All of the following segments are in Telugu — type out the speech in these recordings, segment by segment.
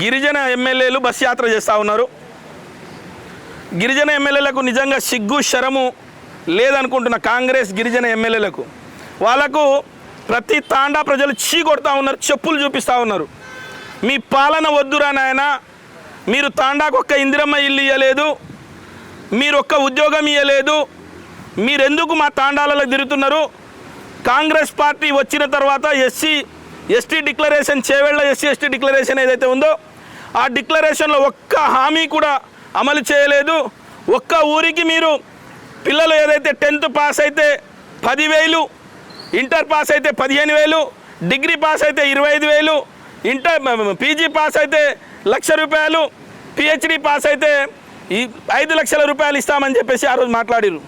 గిరిజన ఎమ్మెల్యేలు బస్ యాత్ర చేస్తూ ఉన్నారు. గిరిజన ఎమ్మెల్యేలకు నిజంగా సిగ్గు శరము లేదనుకుంటున్న కాంగ్రెస్ గిరిజన ఎమ్మెల్యేలకు వాళ్ళకు ప్రతి తాండా ప్రజలు చీ కొడతా ఉన్నారు, చెప్పులు చూపిస్తూ ఉన్నారు. మీ పాలన వద్దురా నాయన, మీరు తాండాకు ఒక్క ఇందిరమ్మ ఇల్లు ఇవ్వలేదు, మీరు ఒక్క ఉద్యోగం ఇవ్వలేదు, మీరెందుకు మా తాండాలలో తిరుగుతున్నారు? కాంగ్రెస్ పార్టీ వచ్చిన తర్వాత ST declaration Chevella SC declaration ఏదైతే ఉందో ఆ డిక్లరేషన్లో ఒక్క హామీ కూడా అమలు చేయలేదు. ఒక్క ఊరికి మీరు పిల్లలు ఏదైతే 10th పాస్ అయితే 10,000, ఇంటర్ పాస్ అయితే 15,000, డిగ్రీ పాస్ అయితే 25,000, పీజీ పాస్ అయితే ₹1,00,000, పిహెచ్డి పాస్ అయితే 5 లక్షల రూపాయలు ఇస్తామని చెప్పేసి ఆ రోజు మాట్లాడారు.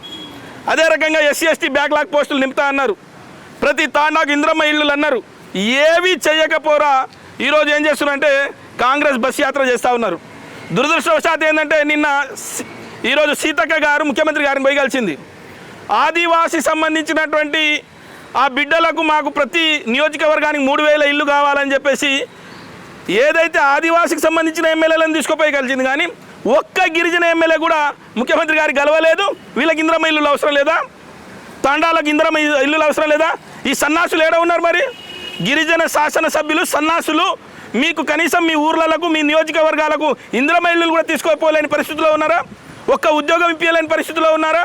అదే రకంగా ఎస్సీ బ్యాక్లాగ్ పోస్టులు నింపుతా అన్నారు. ప్రతి తాండాకు ఇంద్రమ్మ ఇళ్ళు అన్నారు. ఏవి చేయకపోరా ఈరోజు ఏం చేస్తున్నారంటే కాంగ్రెస్ బస్ యాత్ర చేస్తూ ఉన్నారు. దురదృష్టవశాత్తు ఏంటంటే ఈరోజు సీతక్క గారు ముఖ్యమంత్రి గారిని పోయి కలిసింది. ఆదివాసి సంబంధించినటువంటి ఆ బిడ్డలకు మాకు ప్రతి నియోజకవర్గానికి 3,000 ఇల్లు కావాలని చెప్పేసి ఏదైతే ఆదివాసికి సంబంధించిన ఎమ్మెల్యేలను తీసుకుపోయి కలిసింది. కానీ ఒక్క గిరిజన ఎమ్మెల్యే కూడా ముఖ్యమంత్రి గారికి గెలవలేదు. వీళ్ళకి ఇంద్రమ్మ ఇల్లులు అవసరం లేదా? తాండాలకు ఇంద్రమ్మ ఇల్లులు అవసరం లేదా? ఈ సన్నాసులు ఏడ ఉన్నారు? మరి గిరిజన శాసనసభ్యులు సన్నాసులు మీకు కనీసం మీ ఊర్లకు మీ నియోజకవర్గాలకు ఇంద్రమ్మ ఇల్లులు కూడా తీసుకోపోలేని పరిస్థితిలో ఉన్నారా? ఒక్క ఉద్యోగం ఇప్పించలేని పరిస్థితిలో ఉన్నారా?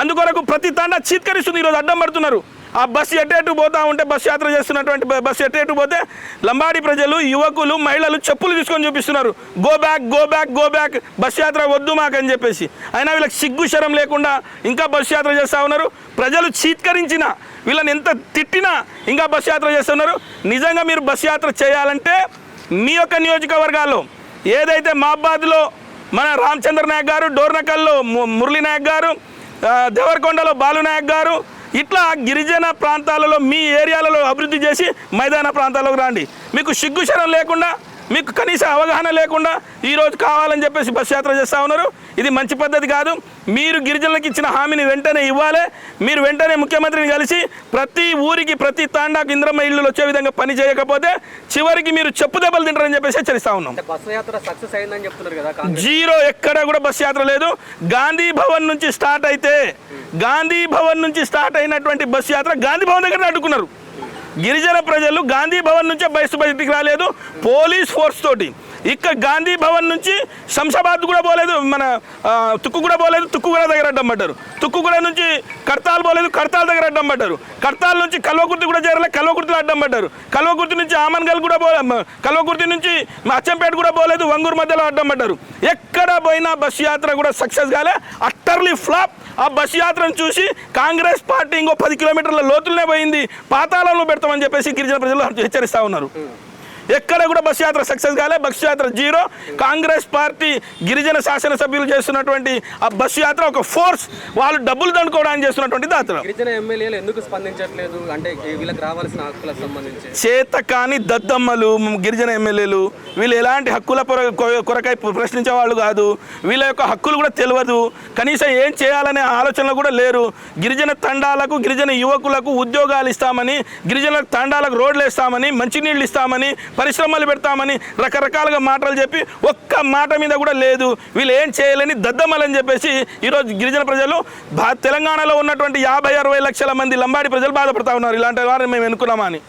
అందుకొరకు ప్రతి తాండా చీత్కరిస్తుంది. ఈరోజు అడ్డం పడుతున్నారు. ఆ బస్సు ఎటు పోతూ ఉంటే బస్సు యాత్ర చేస్తున్నటువంటి బస్సు ఎటు పోతే లంబాడి ప్రజలు, యువకులు, మహిళలు చెప్పులు తీసుకొని చూపిస్తున్నారు. Go back go back go back, bus యాత్ర వద్దు మాకని చెప్పేసి. అయినా వీళ్ళకి సిగ్గు శరం లేకుండా ఇంకా బస్సు యాత్ర చేస్తూ ఉన్నారు. ప్రజలు చీత్కరించిన వీళ్ళని ఎంత తిట్టినా ఇంకా బస్సు యాత్ర చేస్తున్నారు. నిజంగా మీరు బస్సు యాత్ర చేయాలంటే మీ యొక్క నియోజకవర్గాల్లో ఏదైతే మహబాద్లో మన రామచంద్ర నాయక్ గారు, డోర్నకల్లో మురళీ నాయక్ గారు, దేవరకొండలో బాలు నాయక్ గారు, ఇట్లా గిరిజన ప్రాంతాలలో మీ ఏరియాలలో అభివృద్ధి చేసి మైదాన ప్రాంతాలకు రండి. మీకు సిగ్గుశరం లేకుండా, మీకు కనీస అవగాహన లేకుండా ఈరోజు కావాలని చెప్పేసి బస్ యాత్ర చేస్తూ ఉన్నారు. ఇది మంచి పద్ధతి కాదు. మీరు గిరిజనులకు ఇచ్చిన హామీని వెంటనే ఇవ్వాలి. మీరు వెంటనే ముఖ్యమంత్రిని కలిసి ప్రతి ఊరికి ప్రతి తాండాకు ఇంద్రమ్మ ఇళ్ళు వచ్చే విధంగా పని చేయకపోతే చివరికి మీరు చెప్పు దెబ్బలు తింటారని చెప్పేసి హెచ్చరిస్తా ఉన్నాం. జీరో, ఎక్కడ కూడా బస్ యాత్ర లేదు. గాంధీ భవన్ నుంచి స్టార్ట్ అయితే గాంధీ భవన్ నుంచి స్టార్ట్ అయినటువంటి బస్ యాత్ర గాంధీ భవన్ దగ్గర అడ్డుకున్నారు. గిరిజన ప్రజలు గాంధీ భవన్ నుంచే బయటికి రాలేదు. పోలీస్ ఫోర్స్ తోటి ఇక్కడ గాంధీ భవన్ నుంచి శంషాబాద్ కూడా పోలేదు, మన తుక్కుగూడ పోలేదు, తుక్కుగూడ దగ్గర అడ్డం పడ్డారు. తుక్కుగూడ నుంచి కర్తాల్ పోలేదు, కర్తాల్ దగ్గర అడ్డం పడ్డారు. కర్తాల్ నుంచి కల్వకుర్తి కూడా చేరలే, కల్వకుర్తిలో అడ్డం పడ్డారు. కల్వకుర్తి నుంచి ఆమన్గల్ కూడా కల్వకుర్తి నుంచి అచ్చంపేట కూడా పోలేదు, వంగూరు మధ్యలో అడ్డం పడ్డారు. ఎక్కడ పోయినా బస్ యాత్ర కూడా సక్సెస్ కాలే, అట్టర్లీ ఫ్లాప్. ఆ బస్ యాత్రను చూసి కాంగ్రెస్ పార్టీ ఇంకో 10 కిలోమీటర్ల లోతులనే పోయింది, పాతాళంలో పెడతామని చెప్పేసి గిరిజన ప్రజలు హెచ్చరిస్తూ ఉన్నారు. ఎక్కడ కూడా బస్ యాత్ర సక్సెస్ కాలే, బస్ యాత్ర జీరో. కాంగ్రెస్ పార్టీ గిరిజన శాసనసభ్యులు చేస్తున్నటువంటి ఆ బస్ యాత్ర ఒక ఫోర్స్, వాళ్ళు డబ్బులు దండుకోవడానికి చేస్తున్నటువంటి యాత్ర. గిరిజన ఎమ్మెల్యేలు ఎందుకు స్పందించట్లేదు అంటే వీళ్ళకి రావాల్సిన హక్కులకు సంబంధించి? చేత కాని దద్దమ్మలు గిరిజన ఎమ్మెల్యేలు. వీళ్ళు ఎలాంటి హక్కుల కొరకై ప్రశ్నించే వాళ్ళు కాదు. వీళ్ళ యొక్క హక్కులు కూడా తెలియదు. కనీసం ఏం చేయాలనే ఆలోచనలు కూడా లేరు. గిరిజన తండాలకు, గిరిజన యువకులకు ఉద్యోగాలు ఇస్తామని, గిరిజన తండాలకు రోడ్లు ఇస్తామని, మంచినీళ్ళు ఇస్తామని, పరిశ్రమలు పెడతామని రకరకాలుగా మాటలు చెప్పి ఒక్క మాట మీద కూడా లేదు. వీళ్ళు ఏం చేయలేని దద్దమ్మలని చెప్పేసి ఈరోజు గిరిజన ప్రజలు, తెలంగాణలో ఉన్నటువంటి 50-60 లక్షల మంది లంబాడి ప్రజలు బాధపడతా ఉన్నారు. ఇలాంటి వారిని మేము ఎన్నుకున్నామని.